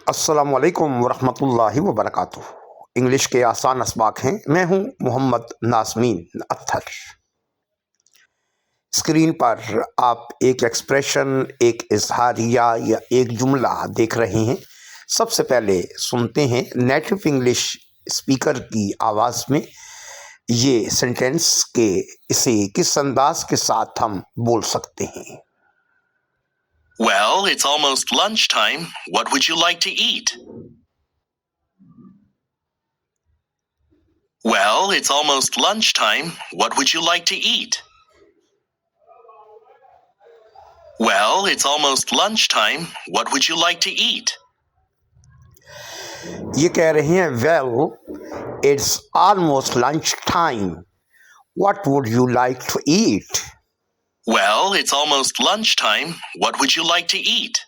अस्सलामुअलैकुम वरहमतुल्लाहि वबरकातुहू। इंग्लिश के आसान असबाक हैं। मैं हूं मोहम्मद नाज़मीन अत्तर। स्क्रीन पर आप एक एक्सप्रेशन, एक इज़हारिया या एक जुमला देख रहे हैं। सबसे पहले सुनते हैं नेटिव इंग्लिश स्पीकर की आवाज़ में ये सेंटेंस के इसे किस अंदाज के साथ हम बोल सकते हैं। Well, it's almost lunchtime. What would you like to eat? Well, it's almost lunchtime. What would you like to eat? Well, it's almost lunchtime. What would you like to eat? ये कह रहे हैं well it's almost lunch time, what would you like to eat. Well, it's almost lunchtime. What would you like to eat?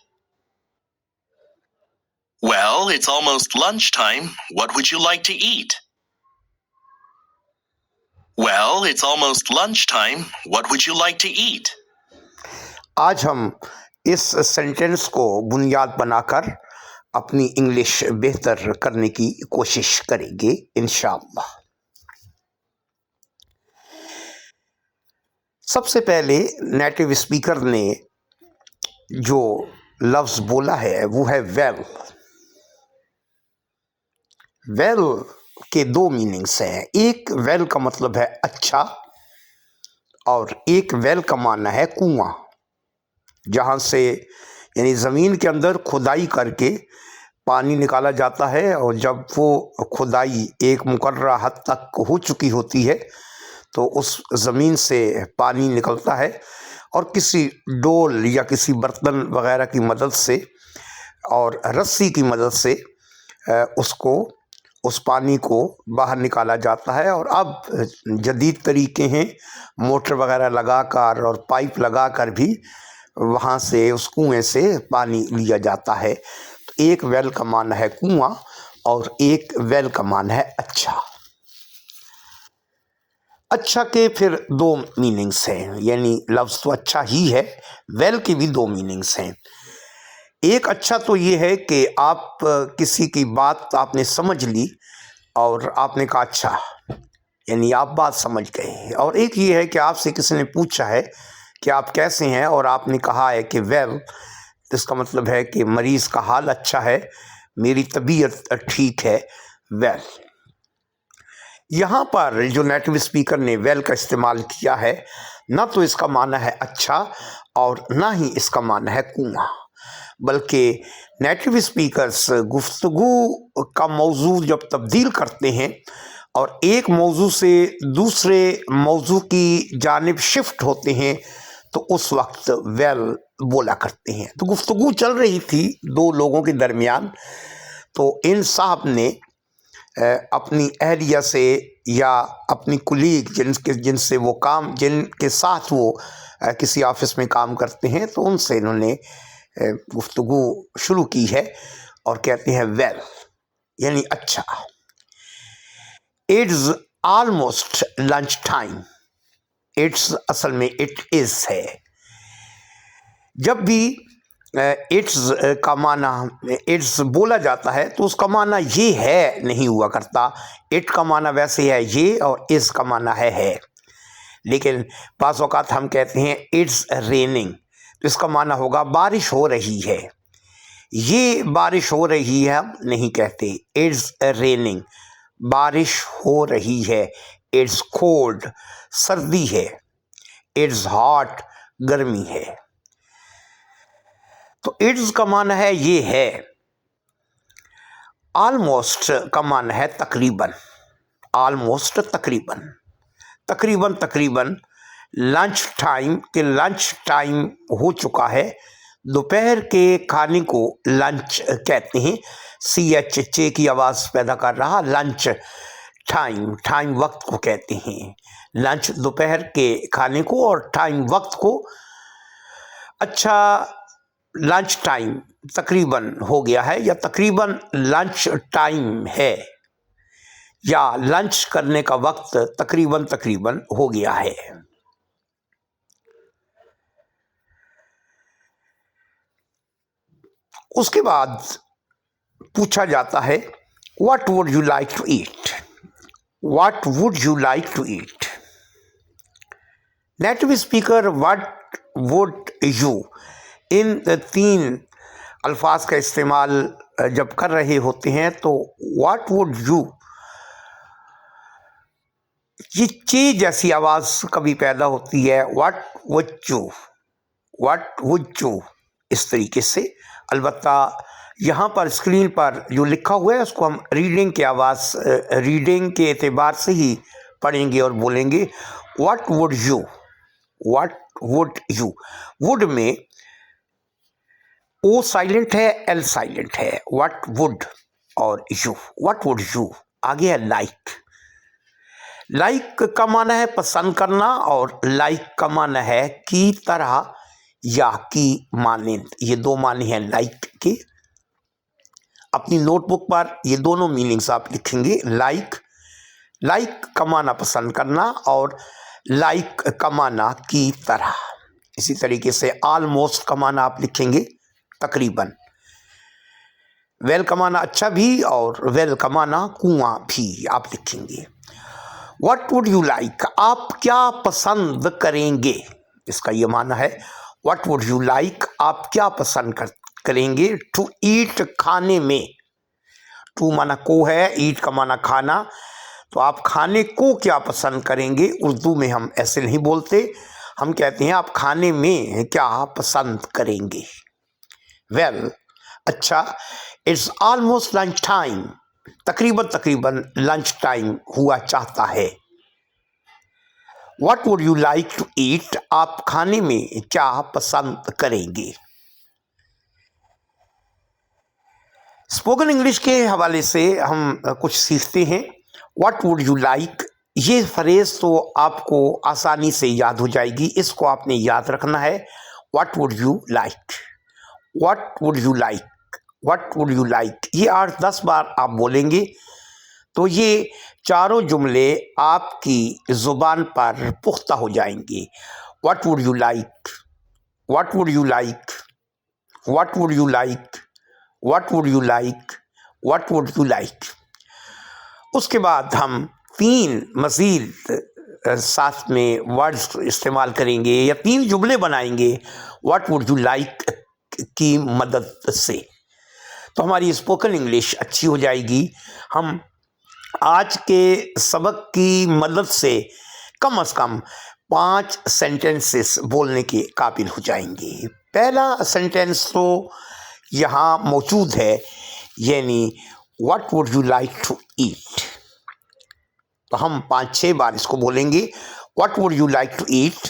Well, it's almost lunchtime. What would you like to eat? Well, it's almost lunchtime. What would you like to eat? आज हम इस sentence को बुनियाद बनाकर अपनी English बेहतर करने की कोशिश करेंगे इंशाअल्लाह। सबसे पहले नेटिव स्पीकर ने जो लफ्ज़ बोला है वो है वेल। वेल के दो मीनिंग्स हैं। एक वेल का मतलब है अच्छा और एक वेल का माना है कुआं, जहाँ से यानी ज़मीन के अंदर खुदाई करके पानी निकाला जाता है और जब वो खुदाई एक मुकर्ररा हद तक हो चुकी होती है तो उस ज़मीन से पानी निकलता है और किसी डोल या किसी बर्तन वगैरह की मदद से और रस्सी की मदद से उसको उस पानी को बाहर निकाला जाता है। और अब जदीद तरीके हैं, मोटर वगैरह लगाकर और पाइप लगाकर भी वहाँ से उस कुएं से पानी लिया जाता है। तो एक वेल का मान है कुआं और एक वेल का मान है अच्छा। अच्छा के फिर दो मीनिंग्स हैं, यानी लफ्ज़ तो अच्छा ही है, वेल के भी दो मीनिंग्स हैं। एक अच्छा तो ये है कि आप किसी की बात आपने समझ ली और आपने कहा अच्छा, यानी आप बात समझ गए। और एक ये है कि आपसे किसी ने पूछा है कि आप कैसे हैं और आपने कहा है कि वेल, इसका मतलब है कि मरीज़ का हाल अच्छा है, मेरी तबीयत ठीक है, वेल। यहाँ पर जो नेटिव स्पीकर ने वेल का इस्तेमाल किया है, ना तो इसका माना है अच्छा और ना ही इसका माना है कुआं, बल्कि नेटिव स्पीकर्स गुफ्तगू का मौजू जब तब्दील करते हैं और एक मौजू से दूसरे मौजू की जानिब शिफ्ट होते हैं तो उस वक्त वेल बोला करते हैं। तो गुफ्तगू चल रही थी दो लोगों के दरमियान, तो इन साहब ने अपनी अहलिया से या अपनी कुलीग जिनसे वो काम जिनके साथ वो किसी ऑफिस में काम करते हैं, तो उनसे इन्होंने गुफ्तगू शुरू की है और कहते हैं वेल यानी अच्छा। It's almost lunch time, it's असल में इट इज़ है। जब भी इट्स का माना इट्स बोला जाता है तो उसका माना ये है नहीं हुआ करता। इट का माना वैसे है ये और इस का माना है। लेकिन बाज़ औक़ात हम कहते हैं इट्स रेनिंग, तो इसका माना होगा बारिश हो रही है। ये बारिश हो रही है हम नहीं कहते, इट्स रेनिंग, बारिश हो रही है। इट्स कोल्ड, सर्दी है। इट्स हॉट, गर्मी है। तो इट्स का माना है ये है। ऑलमोस्ट का माना है तकरीबन, ऑलमोस्ट तकरीबन, तकरीबन तकरीबन। लंच टाइम के लंच टाइम हो चुका है, दोपहर के खाने को लंच कहते हैं। CH चे की आवाज़ पैदा कर रहा, लंच टाइम, टाइम वक्त को कहते हैं। लंच दोपहर के खाने को और टाइम वक्त को। अच्छा, लंच टाइम तकरीबन हो गया है या तकरीबन लंच टाइम है या लंच करने का वक्त तकरीबन तकरीबन हो गया है। उसके बाद पूछा जाता है what would you like to eat, what would you like to eat. Native speaker what would you, इन 3 अल्फाज का इस्तेमाल जब कर रहे होते हैं तो व्हाट वुड यू, ये चे जैसी आवाज़ कभी पैदा होती है, what would you, what would you, इस तरीके से। अलबत्ता यहाँ पर स्क्रीन पर जो लिखा हुआ है उसको हम रीडिंग की आवाज़, रीडिंग के एतबार से ही पढ़ेंगे और बोलेंगे what would you, what would you. Would में ओ साइलेंट है, एल साइलेंट है, व्हाट वुड और यू, व्हाट वुड यू। आगे है लाइक। लाइक का माना है पसंद करना और लाइक का माना है की तरह या की मानंद। ये 2 माने हैं लाइक के। अपनी नोटबुक पर ये दोनों मीनिंग्स आप लिखेंगे। लाइक, लाइक का माना पसंद करना और लाइक का माना की तरह। इसी तरीके से ऑलमोस्ट का माना आप लिखेंगे तकरीबन। वेल का माना अच्छा भी और वेल का माना कुआं भी आप लिखेंगे। व्हाट वुड यू लाइक, आप क्या पसंद करेंगे, इसका ये माना है। व्हाट वुड यू लाइक, आप क्या पसंद करेंगे। टू ईट, खाने में। टू माना को है, ईट का माना खाना, तो आप खाने को क्या पसंद करेंगे। उर्दू में हम ऐसे नहीं बोलते, हम कहते हैं आप खाने में क्या पसंद करेंगे। वेल, अच्छा, इट्स ऑलमोस्ट लंच टाइम, तकरीबन लंच टाइम हुआ चाहता है। What would you like to eat, आप खाने में क्या पसंद करेंगे। स्पोकन इंग्लिश के हवाले से हम कुछ सीखते हैं। व्हाट वुड यू लाइक, ये फ्रेज तो आपको आसानी से याद हो जाएगी, इसको आपने याद रखना है। What would you like, what would you like, what would you like, ये 8-10 बार आप बोलेंगे तो ये चारों जुमले आपकी ज़ुबान पर पुख्ता हो जाएंगे। What would you like, what would you like, what would you like, what would you like, what would you like. उसके बाद हम 3 मज़ीद साथ में वर्ड्स इस्तेमाल करेंगे या 3 जुमले बनाएंगे व्हाट वुड यू लाइक की मदद से, तो हमारी स्पोकन इंग्लिश अच्छी हो जाएगी। हम आज के सबक की मदद से कम 5 सेंटेंसेस बोलने के काबिल हो जाएंगे। पहला सेंटेंस तो यहाँ मौजूद है, यानी what would you like to eat, तो हम 5-6 बार इसको बोलेंगे। What would you like to eat,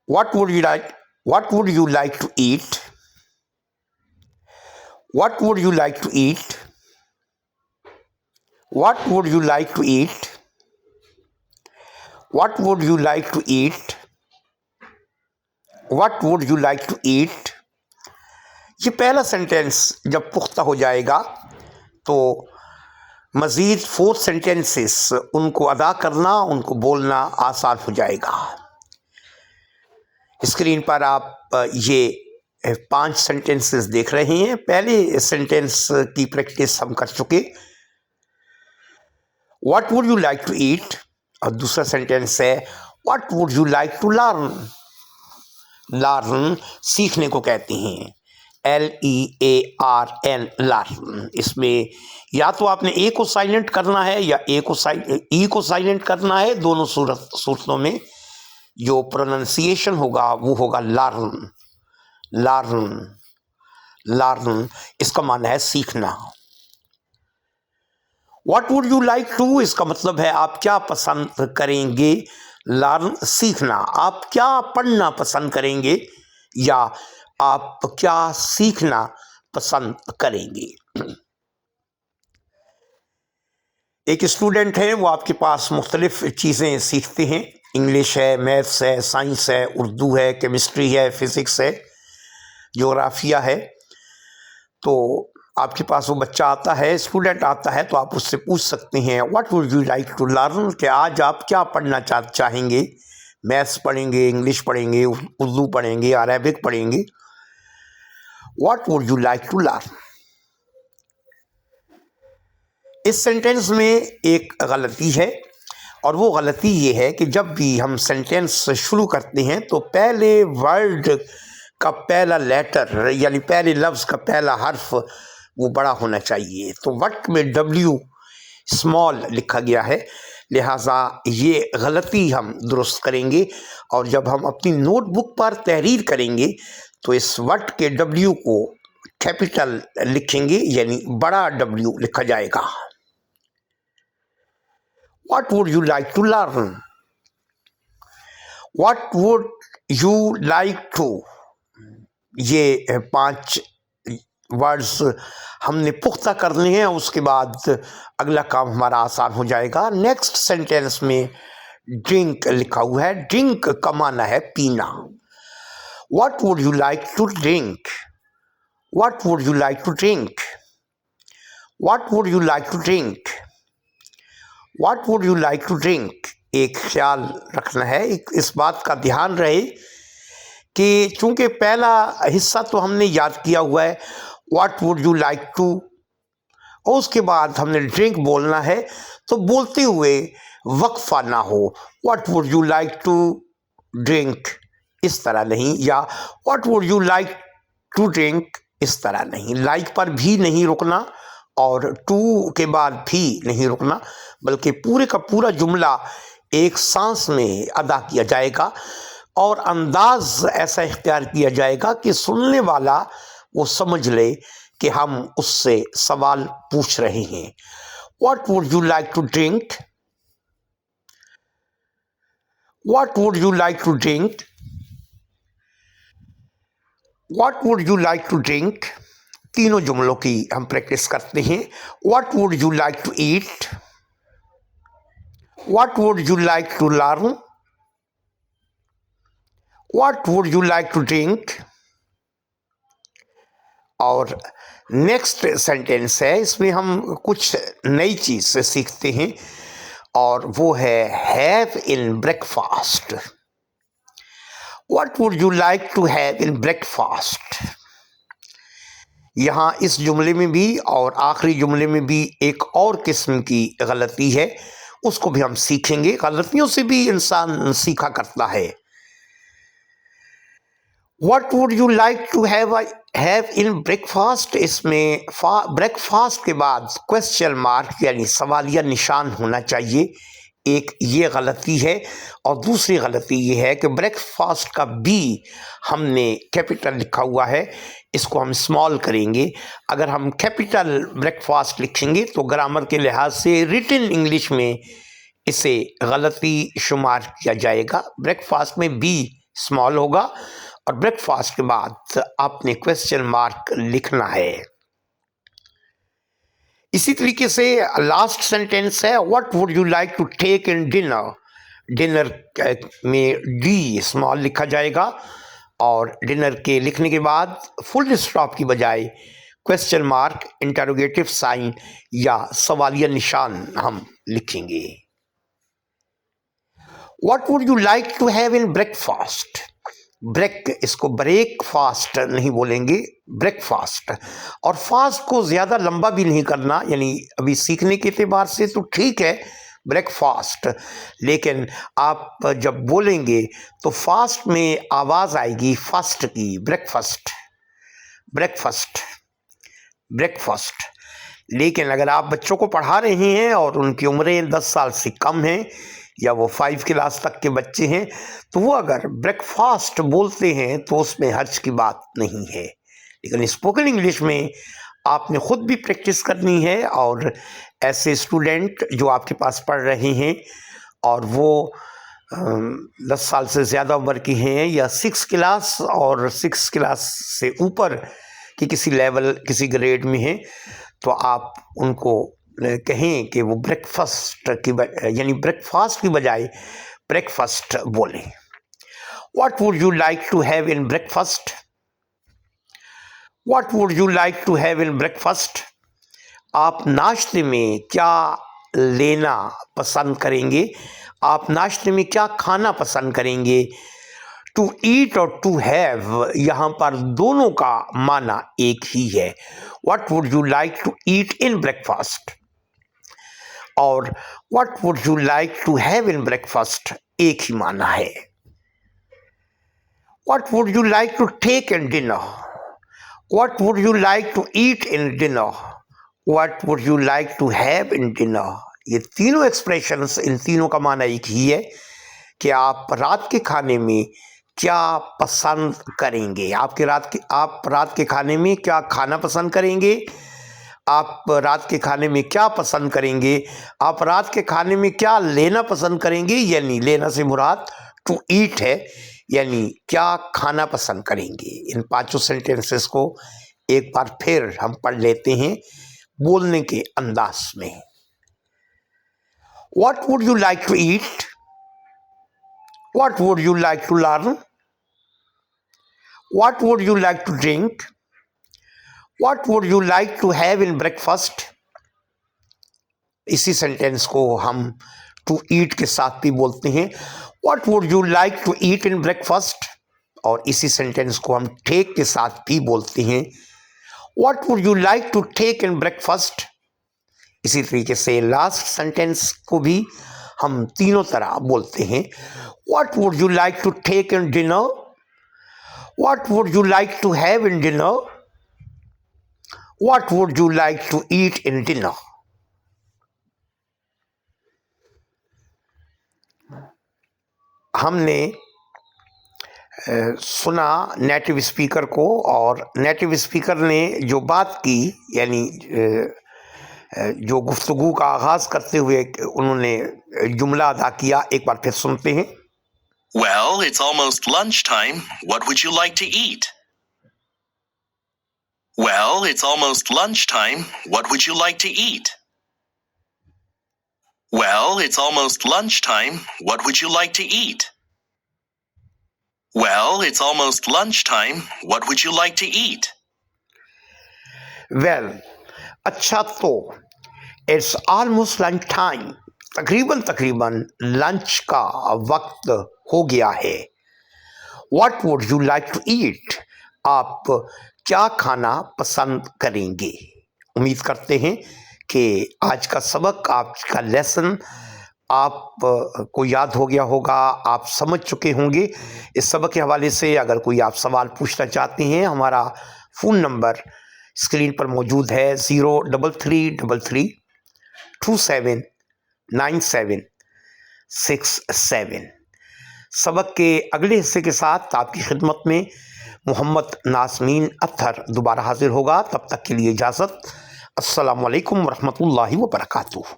what would you like, what would you like to eat, what would you like to eat, what would you like to eat, what would you like to eat, what would you like to eat. ये पहला sentence जब पुख्ता हो जाएगा तो मज़ीद 4 sentences उनको अदा करना, उनको बोलना आसान हो जाएगा। स्क्रीन पर आप ये 5 सेंटेंसेस देख रहे हैं। पहले सेंटेंस की प्रैक्टिस हम कर चुके, what would you like to eat, और दूसरा सेंटेंस है what would you like to learn. Learn सीखने को कहते हैं, LEARN, लर्न। इसमें या तो आपने ए को साइलेंट करना है या ई को साइलेंट करना है। दोनों सूरतों में जो प्रोनाउंसिएशन होगा वो होगा लर्न, लर्न, लर्न। इसका माना है सीखना। What would you like to, इसका मतलब है आप क्या पसंद करेंगे। लर्न, सीखना। आप क्या पढ़ना पसंद करेंगे या आप क्या सीखना पसंद करेंगे। एक स्टूडेंट है, वो आपके पास मुख्तलिफ चीज़ें सीखते हैं। इंग्लिश है, मैथ्स है, साइंस है, उर्दू है, केमिस्ट्री है, फिज़िक्स है, जोग्राफिया है। तो आपके पास वो बच्चा आता है, स्टूडेंट आता है, तो आप उससे पूछ सकते हैं what would you like to learn, कि आज आप क्या पढ़ना चाहेंगे। मैथ्स पढ़ेंगे, इंग्लिश पढ़ेंगे, उर्दू पढ़ेंगे, अरबिक पढ़ेंगे। What would you like to learn. इस सेंटेंस में एक गलती है और वो गलती ये है कि जब भी हम सेंटेंस शुरू करते हैं तो पहले वर्ड का पहला लेटर यानी पहले लफ्ज़ का पहला हर्फ वो बड़ा होना चाहिए। तो वट में W स्मॉल लिखा गया है, लिहाजा ये गलती हम दुरुस्त करेंगे और जब हम अपनी नोटबुक पर तहरीर करेंगे तो इस वट के W को कैपिटल लिखेंगे यानी बड़ा W लिखा जाएगा। What would you like to learn? What would you like to? ये 5 वर्ड्स हमने पुख्ता करने हैं, उसके बाद अगला काम हमारा आसान हो जाएगा। नेक्स्ट सेंटेंस में ड्रिंक लिखा हुआ है, ड्रिंक का माना है पीना। What would you like to drink? What would you like to drink? What would you like to drink? What would you like to drink? एक ख्याल रखना है, इस बात का ध्यान रहे कि चूंकि पहला हिस्सा तो हमने याद किया हुआ है What would you like to, और उसके बाद हमने ड्रिंक बोलना है, तो बोलते हुए वक्फा ना हो। What would you like to drink इस तरह नहीं, या What would you like to drink इस तरह नहीं। लाइक पर भी नहीं रुकना और टू के बाद भी नहीं रुकना, बल्कि पूरे का पूरा जुमला एक सांस में अदा किया जाएगा और अंदाज ऐसा इख्तियार किया जाएगा कि सुनने वाला वो समझ ले कि हम उससे सवाल पूछ रहे हैं। What would you like to drink? What would you like to drink? What would you like to drink? तीनों जुमलों की हम प्रैक्टिस करते हैं। What would you like to eat? What would you like to learn? What would you like to drink? और next sentence है, इसमें हम कुछ नई चीज़ से सीखते हैं और वो है have in breakfast. What would you like to have in breakfast? यहाँ इस जुमले में भी और आखिरी जुमले में भी एक और किस्म की गलती है, उसको भी हम सीखेंगे। गलतियों से भी इंसान सीखा करता है। What would you like to have in breakfast? इसमें ब्रेकफास्ट के बाद क्वेश्चन मार्क यानी सवालिया निशान होना चाहिए, एक ये गलती है। और दूसरी गलती ये है कि ब्रेकफास्ट का बी हमने कैपिटल लिखा हुआ है, इसको हम स्मॉल करेंगे। अगर हम कैपिटल ब्रेकफास्ट लिखेंगे तो ग्रामर के लिहाज से रिटन इंग्लिश में इसे गलती शुमार किया जाएगा। ब्रेकफास्ट में बी स्मॉल होगा और ब्रेकफास्ट के बाद आपने क्वेश्चन मार्क लिखना है। इसी तरीके से लास्ट सेंटेंस है what would you like to take in dinner. Dinner में डी स्मॉल लिखा जाएगा और डिनर के लिखने के बाद फुल स्टॉप की बजाय क्वेश्चन मार्क, इंटरोगेटिव साइन या सवालिया निशान हम लिखेंगे। What would you like to have in breakfast. Break, इसको ब्रेक फास्ट नहीं बोलेंगे, ब्रेकफास्ट। और फास्ट को ज़्यादा लंबा भी नहीं करना, यानी अभी सीखने के एतबार से तो ठीक है ब्रेकफास्ट, लेकिन आप जब बोलेंगे तो फास्ट में आवाज़ आएगी फास्ट की, ब्रेकफास्ट ब्रेकफास्ट ब्रेकफास्ट। लेकिन अगर आप बच्चों को पढ़ा रहे हैं और उनकी उम्रें 10 साल से कम हैं या वो 5 क्लास तक के बच्चे हैं, तो वो अगर ब्रेकफास्ट बोलते हैं तो उसमें हर्ज की बात नहीं है। लेकिन स्पोकन इंग्लिश में आपने ख़ुद भी प्रैक्टिस करनी है और ऐसे स्टूडेंट जो आपके पास पढ़ रहे हैं और वो 10 साल से ज़्यादा उम्र के हैं या 6 क्लास और 6 क्लास से ऊपर की किसी लेवल, किसी ग्रेड में हैं, तो आप उनको कहें कि वो ब्रेकफास्ट की यानी ब्रेकफास्ट की बजाय ब्रेकफास्ट बोलें। What would you like to have in breakfast. What would you like to have in breakfast. आप नाश्ते में क्या लेना पसंद करेंगे, आप नाश्ते में क्या खाना पसंद करेंगे। टू ईट और टू हैव यहाँ पर दोनों का माना एक ही है। What would you like to eat in breakfast. और what would you like to have in breakfast एक ही माना है। What would you like to take in dinner, what would you like to eat in dinner, what would you like to have in dinner. ये तीनों expressions, इन तीनों का माना एक ही है कि आप रात के खाने में क्या पसंद करेंगे। आप रात के खाने में क्या खाना पसंद करेंगे, आप रात के खाने में क्या पसंद करेंगे, आप रात के खाने में क्या लेना पसंद करेंगे, यानी लेना से मुराद टू ईट है, यानी क्या खाना पसंद करेंगे। इन पांचों सेंटेंसेस को एक बार फिर हम पढ़ लेते हैं बोलने के अंदाज में। What would you like to eat? What would you like to learn? What would you like to drink? What would you like to have in breakfast? इसी सेंटेंस को हम टू ईट के साथ भी बोलते हैं। What would you like to eat in breakfast? और इसी सेंटेंस को हम टेक के साथ भी बोलते हैं। What would you like to take in breakfast? इसी तरीके से लास्ट सेंटेंस को भी हम तीनों तरह बोलते हैं। What would you like to take in dinner? What would you like to have in dinner? What would you like to eat in dinner? हमने सुना नेटिव स्पीकर को, और नेटिव स्पीकर ने जो बात की, यानी जो गुफ्तगू का आगाज करते हुए उन्होंने जुमला अदा किया, एक बार फिर सुनते हैं। Well, it's almost lunchtime. What would you like to eat? Well, it's almost lunchtime. What would you like to eat? Well, it's almost lunchtime. What would you like to eat? Well, it's almost lunchtime. What would you like to eat? Well, अच्छा तो it's almost lunch time, तकरीबन लंच का वक्त हो गया है। What would you like to eat, आप क्या खाना पसंद करेंगे। उम्मीद करते हैं कि आज का सबक, आज का लेसन आप को याद हो गया होगा, आप समझ चुके होंगे। इस सबक के हवाले से अगर कोई आप सवाल पूछना चाहते हैं, हमारा फ़ोन नंबर स्क्रीन पर मौजूद है 03333279767। सबक के अगले हिस्से के साथ आपकी खिदमत में मोहम्मद नाज़मीन अत्तर दोबारा हाजिर होगा। तब तक के लिए इजाज़त। अस्सलामु अलैकुम वरहमतुल्लाहि वबरकातुहू।